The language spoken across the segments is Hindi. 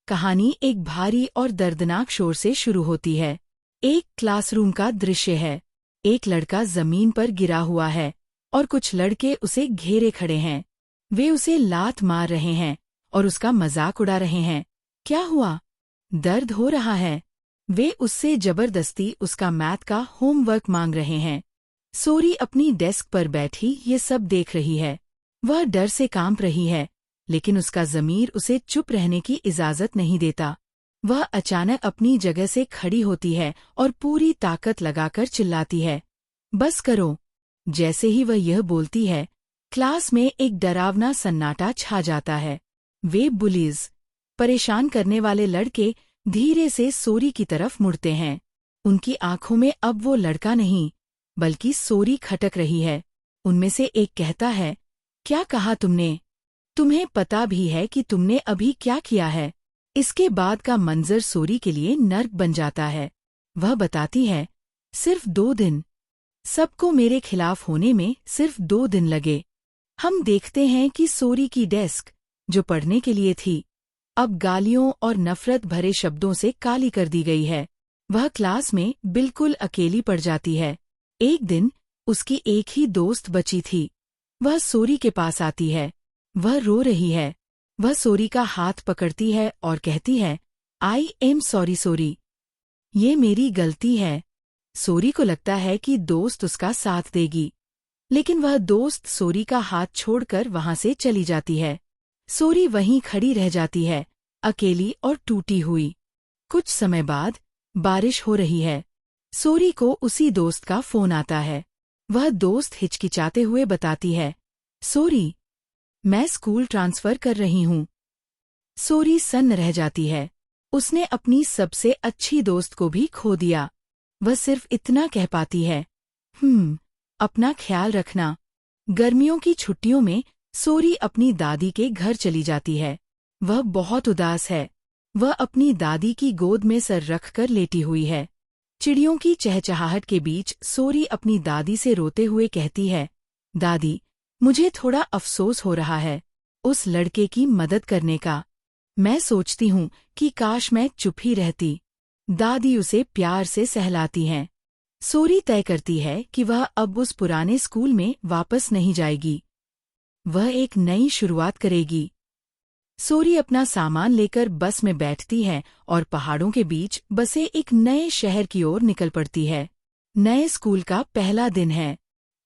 कहानी एक भारी और दर्दनाक शोर से शुरू होती है। एक क्लासरूम का दृश्य है। एक लड़का जमीन पर गिरा हुआ है और कुछ लड़के उसे घेरे खड़े हैं। वे उसे लात मार रहे हैं और उसका मजाक उड़ा रहे हैं। क्या हुआ? दर्द हो रहा है। वे उससे जबरदस्ती उसका मैथ का होमवर्क मांग रहे हैं। सोरी अपनी डेस्क पर बैठी ये सब देख रही है। वह डर से कांप रही है, लेकिन उसका ज़मीर उसे चुप रहने की इजाज़त नहीं देता। वह अचानक अपनी जगह से खड़ी होती है और पूरी ताकत लगाकर चिल्लाती है, बस करो। जैसे ही वह यह बोलती है, क्लास में एक डरावना सन्नाटा छा जाता है। वे बुलीज, परेशान करने वाले लड़के धीरे से सोरी की तरफ मुड़ते हैं। उनकी आंखों में अब वो लड़का नहीं, बल्कि सोरी खटक रही है। उनमें से एक कहता है, क्या कहा तुमने? तुम्हें पता भी है कि तुमने अभी क्या किया है? इसके बाद का मंजर सोरी के लिए नर्क बन जाता है। वह बताती है, सिर्फ 2 दिन। सबको मेरे खिलाफ होने में सिर्फ 2 दिन लगे। हम देखते हैं कि सोरी की डेस्क, जो पढ़ने के लिए थी, अब गालियों और नफरत भरे शब्दों से काली कर दी गई है। वह क्लास में बिल्कुल अकेली पड़ जाती है। एक दिन उसकी एक ही दोस्त बची थी। वह सोरी के पास आती है। वह रो रही है। वह सोरी का हाथ पकड़ती है और कहती है, आई एम सॉरी सोरी। ये मेरी गलती है। सोरी को लगता है कि दोस्त उसका साथ देगी, लेकिन वह दोस्त सोरी का हाथ छोड़कर वहां से चली जाती है। सोरी वहीं खड़ी रह जाती है, अकेली और टूटी हुई। कुछ समय बाद बारिश हो रही है। सोरी को उसी दोस्त का फोन आता है। वह दोस्त हिचकिचाते हुए बताती है, सोरी, मैं स्कूल ट्रांसफर कर रही हूँ। सोरी सन्न रह जाती है। उसने अपनी सबसे अच्छी दोस्त को भी खो दिया। वह सिर्फ इतना कह पाती है, अपना ख्याल रखना। गर्मियों की छुट्टियों में सोरी अपनी दादी के घर चली जाती है। वह बहुत उदास है। वह अपनी दादी की गोद में सर रखकर लेटी हुई है। चिड़ियों की चहचहाहट के बीच सोरी अपनी दादी से रोते हुए कहती है, दादी, मुझे थोड़ा अफसोस हो रहा है उस लड़के की मदद करने का। मैं सोचती हूँ कि काश मैं चुप ही रहती। दादी उसे प्यार से सहलाती हैं। सोरी तय करती है कि वह अब उस पुराने स्कूल में वापस नहीं जाएगी। वह एक नई शुरुआत करेगी। सोरी अपना सामान लेकर बस में बैठती है और पहाड़ों के बीच बसे एक नए शहर की ओर निकल पड़ती है। नए स्कूल का पहला दिन है।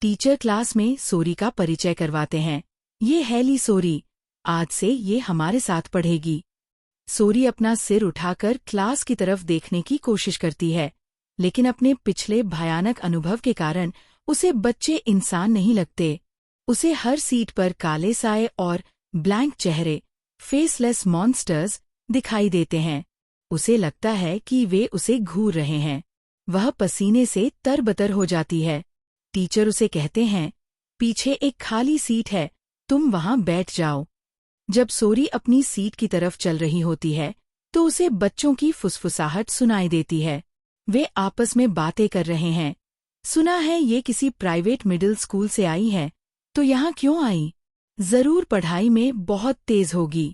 टीचर क्लास में सोरी का परिचय करवाते हैं। ये हैली सोरी, आज से ये हमारे साथ पढ़ेगी। सोरी अपना सिर उठाकर क्लास की तरफ देखने की कोशिश करती है, लेकिन अपने पिछले भयानक अनुभव के कारण उसे बच्चे इंसान नहीं लगते। उसे हर सीट पर काले साए और ब्लैंक चेहरे, फेसलेस मॉन्स्टर्स दिखाई देते हैं। उसे लगता है कि वे उसे घूर रहे हैं। वह पसीने से तरबतर हो जाती है। टीचर उसे कहते हैं, पीछे एक खाली सीट है, तुम वहां बैठ जाओ। जब सोरी अपनी सीट की तरफ चल रही होती है, तो उसे बच्चों की फुसफुसाहट सुनाई देती है। वे आपस में बातें कर रहे हैं। सुना है ये किसी प्राइवेट मिडिल स्कूल से आई है, तो यहाँ क्यों आई? जरूर पढ़ाई में बहुत तेज होगी।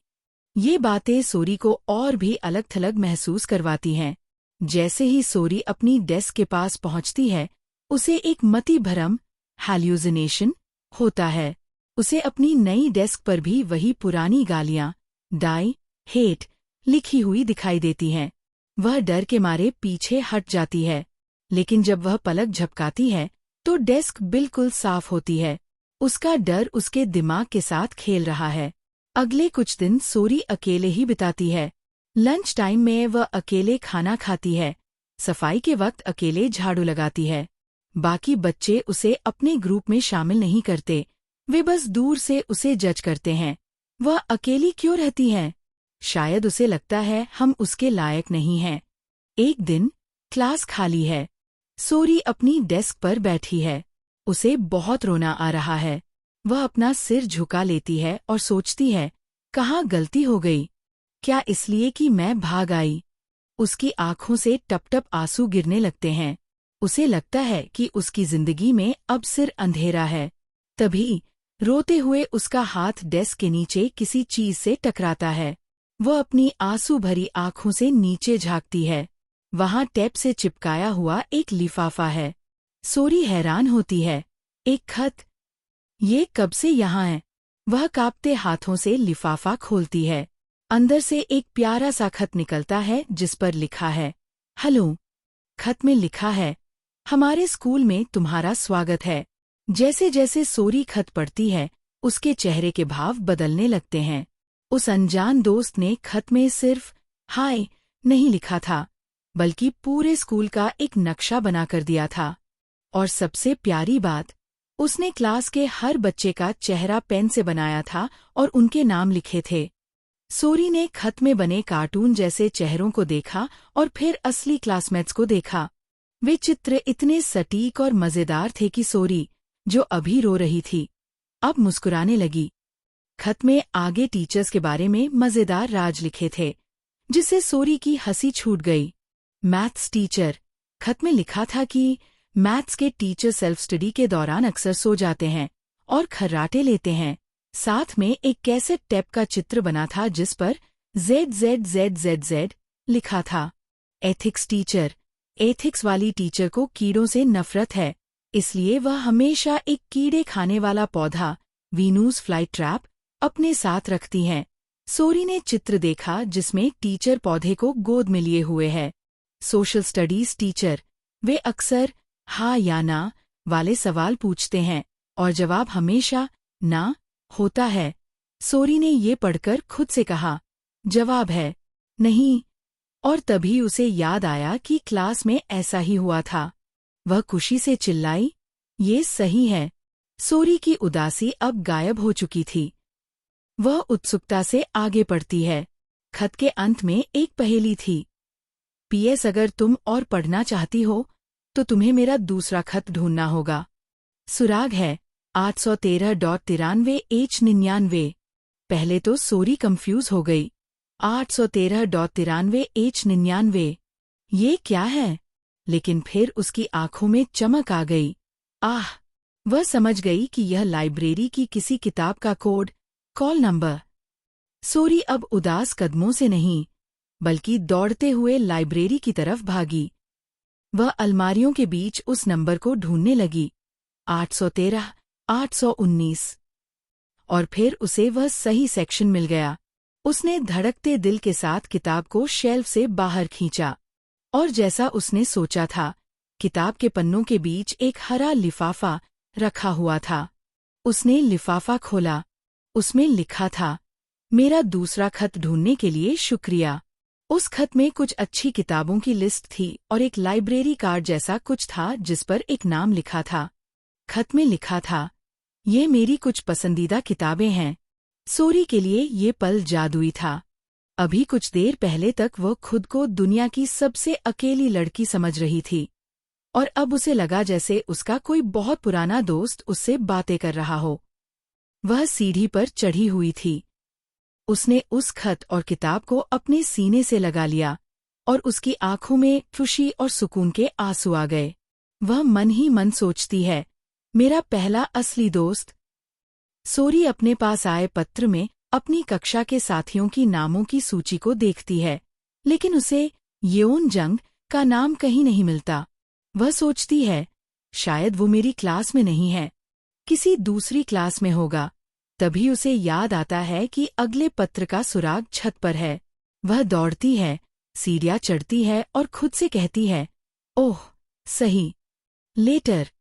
ये बातें सोरी को और भी अलग थलग महसूस करवाती हैं। जैसे ही सोरी अपनी डेस्क के पास पहुंचती है, उसे एक मति भ्रम, हैल्यूसिनेशन होता है। उसे अपनी नई डेस्क पर भी वही पुरानी गालियां, डाई, हेट, लिखी हुई दिखाई देती हैं। वह डर के मारे पीछे हट जाती है, लेकिन जब वह पलक झपकाती है, तो डेस्क बिल्कुल साफ होती है। उसका डर उसके दिमाग के साथ खेल रहा है। अगले कुछ दिन सोरी अकेले ही बिताती है। लंच टाइम में वह अकेले खाना खाती है। सफाई के वक्त अकेले झाड़ू लगाती है। बाकी बच्चे उसे अपने ग्रुप में शामिल नहीं करते। वे बस दूर से उसे जज करते हैं। वह अकेली क्यों रहती है? शायद उसे लगता है हम उसके लायक नहीं हैं। एक दिन क्लास खाली है। सोरी अपनी डेस्क पर बैठी है। उसे बहुत रोना आ रहा है। वह अपना सिर झुका लेती है और सोचती है, कहाँ गलती हो गई? क्या इसलिए कि मैं भाग आई? उसकी आंखों से टप-टप आंसू गिरने लगते हैं। उसे लगता है कि उसकी जिंदगी में अब सिर अंधेरा है। तभी रोते हुए उसका हाथ डेस्क के नीचे किसी चीज से टकराता है। वह अपनी आंसू भरी आंखों से नीचे झांकती है। वहां टेप से चिपकाया हुआ एक लिफाफा है। सोरी हैरान होती है। एक खत? ये कब से यहाँ है? वह कांपते हाथों से लिफाफा खोलती है। अंदर से एक प्यारा सा खत निकलता है जिस पर लिखा है, हेलो। खत में लिखा है, हमारे स्कूल में तुम्हारा स्वागत है। जैसे जैसे सोरी खत पढ़ती है, उसके चेहरे के भाव बदलने लगते हैं। उस अनजान दोस्त ने खत में सिर्फ हाय नहीं लिखा था, बल्कि पूरे स्कूल का एक नक्शा बनाकर दिया था। और सबसे प्यारी बात, उसने क्लास के हर बच्चे का चेहरा पेन से बनाया था और उनके नाम लिखे थे। सोरी ने खत में बने कार्टून जैसे चेहरों को देखा और फिर असली क्लासमेट्स को देखा। वे चित्र इतने सटीक और मजेदार थे कि सोरी, जो अभी रो रही थी, अब मुस्कुराने लगी। खत में आगे टीचर्स के बारे में मजेदार राज लिखे थे, जिससे सोरी की हंसी छूट गई। Maths teacher. खत में लिखा था कि मैथ्स के टीचर सेल्फ स्टडी के दौरान अक्सर सो जाते हैं और खर्राटे लेते हैं। साथ में एक कैसेट टेप का चित्र बना था जिस पर ZZZZZ लिखा था। Ethics teacher. एथिक्स वाली टीचर को कीड़ों से नफरत है, इसलिए वह हमेशा एक कीड़े खाने वाला पौधा, वीनूस फ्लाई ट्रैप, अपने साथ रखती हैं। सोरी ने चित्र देखा जिसमें टीचर पौधे को गोद में लिए हुए है। Social studies teacher. वे अक्सर हाँ या ना वाले सवाल पूछते हैं और जवाब हमेशा ना होता है। सोरी ने ये पढ़कर खुद से कहा, जवाब है नहीं। और तभी उसे याद आया कि क्लास में ऐसा ही हुआ था। वह खुशी से चिल्लाई, ये सही है। सोरी की उदासी अब गायब हो चुकी थी। वह उत्सुकता से आगे बढ़ती है। खत के अंत में एक पहेली थी। PS, अगर तुम और पढ़ना चाहती हो तो तुम्हें मेरा दूसरा खत ढूंढना होगा। सुराग है 813.93H99। पहले तो सोरी कंफ्यूज हो गई। 813.93H99, ये क्या है? लेकिन फिर उसकी आंखों में चमक आ गई। आह! वह समझ गई कि यह लाइब्रेरी की किसी किताब का कोड, कॉल नंबर। सोरी अब उदास कदमों से नहीं, बल्कि दौड़ते हुए लाइब्रेरी की तरफ भागी। वह अलमारियों के बीच उस नंबर को ढूंढने लगी, 813, 819। और फिर उसे वह सही सेक्शन मिल गया। उसने धड़कते दिल के साथ किताब को शेल्फ से बाहर खींचा। और जैसा उसने सोचा था, किताब के पन्नों के बीच एक हरा लिफाफा रखा हुआ था। उसने लिफाफा खोला। उसमें लिखा था, मेरा दूसरा खत ढूंढने के लिए शुक्रिया। उस खत में कुछ अच्छी किताबों की लिस्ट थी और एक लाइब्रेरी कार्ड जैसा कुछ था जिस पर एक नाम लिखा था। खत में लिखा था, ये मेरी कुछ पसंदीदा किताबें हैं। सोरी के लिए ये पल जादुई था। अभी कुछ देर पहले तक वह खुद को दुनिया की सबसे अकेली लड़की समझ रही थी, और अब उसे लगा जैसे उसका कोई बहुत पुराना दोस्त उससे बातें कर रहा हो। वह सीढ़ी पर चढ़ी हुई थी। उसने उस खत और किताब को अपने सीने से लगा लिया और उसकी आंखों में खुशी और सुकून के आंसू आ गए। वह मन ही मन सोचती है, मेरा पहला असली दोस्त। सोरी अपने पास आए पत्र में अपनी कक्षा के साथियों की नामों की सूची को देखती है, लेकिन उसे येओन जंग का नाम कहीं नहीं मिलता। वह सोचती है, शायद वो मेरी क्लास में नहीं है, किसी दूसरी क्लास में होगा। तभी उसे याद आता है कि अगले पत्र का सुराग छत पर है। वह दौड़ती है, सीढ़ियां चढ़ती है और खुद से कहती है, ओह सही। लेटर।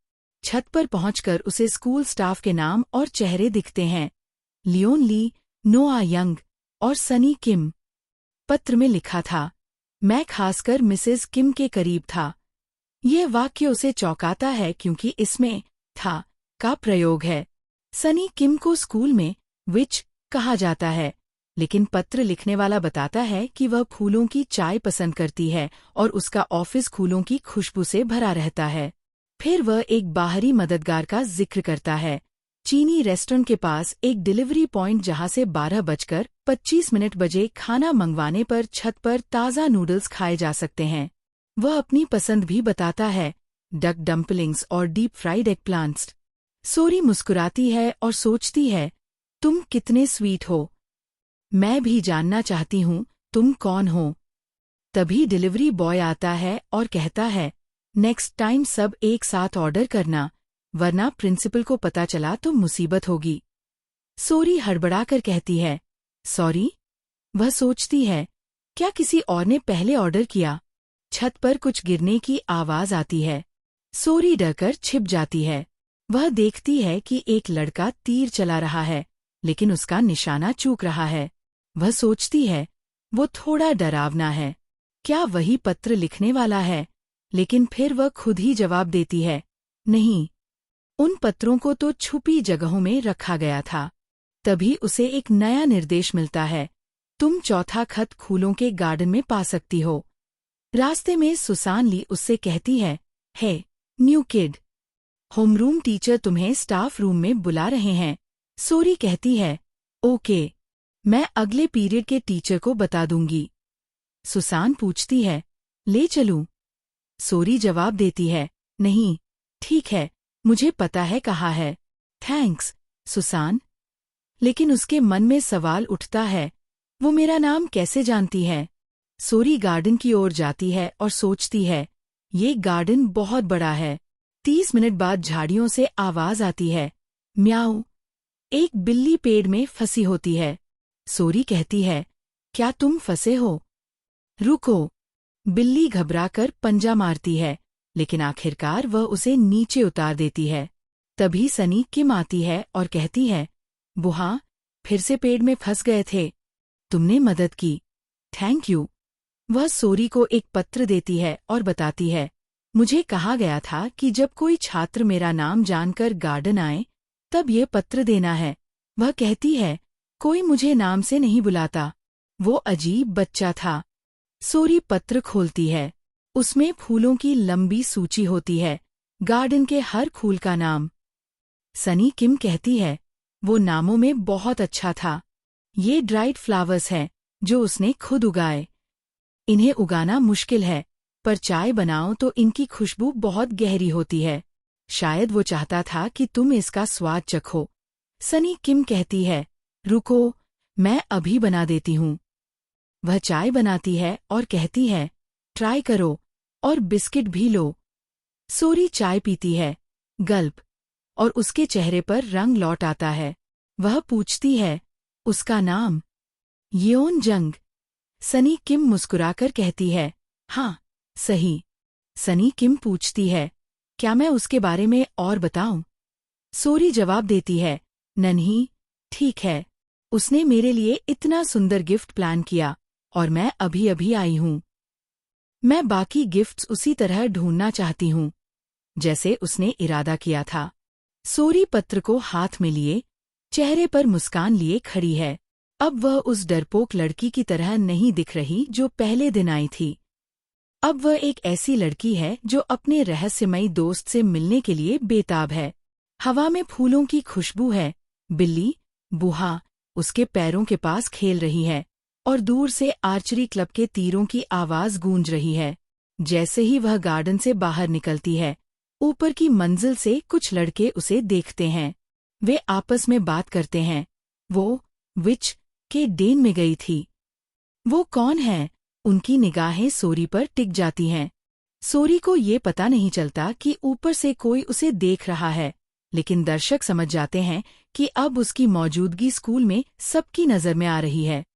छत पर पहुंचकर उसे स्कूल स्टाफ के नाम और चेहरे दिखते हैं, लियोन ली, नोआ यंग और सनी किम। पत्र में लिखा था, मैं खासकर मिसेस किम के करीब था। यह वाक्य उसे चौंकाता है क्योंकि इसमें था का प्रयोग है। सनी किम को स्कूल में विच कहा जाता है, लेकिन पत्र लिखने वाला बताता है कि वह फूलों की चाय पसंद करती है और उसका ऑफिस फूलों की खुशबू से भरा रहता है। फिर वह एक बाहरी मददगार का जिक्र करता है, चीनी रेस्टोरेंट के पास एक डिलीवरी पॉइंट जहां से 12:25 बजे खाना मंगवाने पर छत पर ताज़ा नूडल्स खाए जा सकते हैं। वह अपनी पसंद भी बताता है, डक डम्पलिंग्स और डीप फ्राइड एग प्लांट्स। सोरी मुस्कुराती है और सोचती है, तुम कितने स्वीट हो। मैं भी जानना चाहती हूँ तुम कौन हो। तभी डिलीवरी बॉय आता है और कहता है, नेक्स्ट टाइम सब एक साथ ऑर्डर करना, वरना प्रिंसिपल को पता चला तो मुसीबत होगी। सोरी हड़बड़ाकर कहती है, सॉरी। वह सोचती है, क्या किसी और ने पहले ऑर्डर किया। छत पर कुछ गिरने की आवाज आती है। सोरी डरकर छिप जाती है। वह देखती है कि एक लड़का तीर चला रहा है, लेकिन उसका निशाना चूक रहा है। वह सोचती है, वो थोड़ा डरावना है। क्या वही पत्र लिखने वाला है? लेकिन फिर वह खुद ही जवाब देती है, नहीं, उन पत्रों को तो छुपी जगहों में रखा गया था। तभी उसे एक नया निर्देश मिलता है, तुम चौथा खत फूलों के गार्डन में पा सकती हो। रास्ते में सुसान ली उससे कहती है, हे न्यू किड, होमरूम टीचर तुम्हें स्टाफ रूम में बुला रहे हैं। सोरी कहती है, ओके, मैं अगले पीरियड के टीचर को बता दूंगी। सुसान पूछती है, ले चलूं? सोरी जवाब देती है, नहीं, ठीक है, मुझे पता है कहाँ है। Thanks, Susan. लेकिन उसके मन में सवाल उठता है, वो मेरा नाम कैसे जानती है? सोरी गार्डन की ओर जाती है और सोचती है, ये गार्डन बहुत बड़ा है। 30 मिनट बाद झाड़ियों से आवाज आती है, म्याऊ। एक बिल्ली पेड़ में फंसी होती है। सोरी कहती है, क्या तुम फंसे हो? रुको। बिल्ली घबराकर पंजा मारती है, लेकिन आखिरकार वह उसे नीचे उतार देती है। तभी सनी किम आती है और कहती है, बुआ, फिर से पेड़ में फंस गए थे, तुमने मदद की, थैंक यू। वह सोरी को एक पत्र देती है और बताती है, मुझे कहा गया था कि जब कोई छात्र मेरा नाम जानकर गार्डन आए तब ये पत्र देना है। वह कहती है, कोई मुझे नाम से नहीं बुलाता। वो अजीब बच्चा था। सोरी पत्र खोलती है। उसमें फूलों की लंबी सूची होती है, गार्डन के हर फूल का नाम। सनी किम कहती है, वो नामों में बहुत अच्छा था। ये ड्राइड फ्लावर्स हैं, जो उसने खुद उगाए। इन्हें उगाना मुश्किल है, पर चाय बनाओ तो इनकी खुशबू बहुत गहरी होती है। शायद वो चाहता था कि तुम इसका स्वाद चखो। सनी किम कहती है, रुको, मैं अभी बना देती हूँ। वह चाय बनाती है और कहती है, ट्राई करो, और बिस्किट भी लो। सोरी चाय पीती है, गल्प, और उसके चेहरे पर रंग लौट आता है। वह पूछती है, उसका नाम? येओन जंग। सनी किम मुस्कुराकर कहती है, हाँ, सही। सनी किम पूछती है, क्या मैं उसके बारे में और बताऊं? सोरी जवाब देती है, नहीं, ठीक है। उसने मेरे लिए इतना सुंदर गिफ्ट प्लान किया, और मैं अभी अभी आई हूँ। मैं बाकी गिफ्ट्स उसी तरह ढूंढना चाहती हूँ, जैसे उसने इरादा किया था। सोरी पत्र को हाथ में लिए, चेहरे पर मुस्कान लिए खड़ी है। अब वह उस डरपोक लड़की की तरह नहीं दिख रही जो पहले दिन आई थी। अब वह एक ऐसी लड़की है जो अपने रहस्यमयी दोस्त से मिलने के लिए बेताब है। हवा में फूलों की खुशबू है। बिल्ली, बुआ, उसके पैरों के पास खेल रही है, और दूर से आर्चरी क्लब के तीरों की आवाज गूंज रही है। जैसे ही वह गार्डन से बाहर निकलती है, ऊपर की मंजिल से कुछ लड़के उसे देखते हैं। वे आपस में बात करते हैं। वो विच के डेन में गई थी। वो कौन है? उनकी निगाहें सोरी पर टिक जाती हैं। सोरी को ये पता नहीं चलता कि ऊपर से कोई उसे देख रहा है, लेकिन दर्शक समझ जाते हैं कि अब उसकी मौजूदगी स्कूल में सबकी नजर में आ रही है।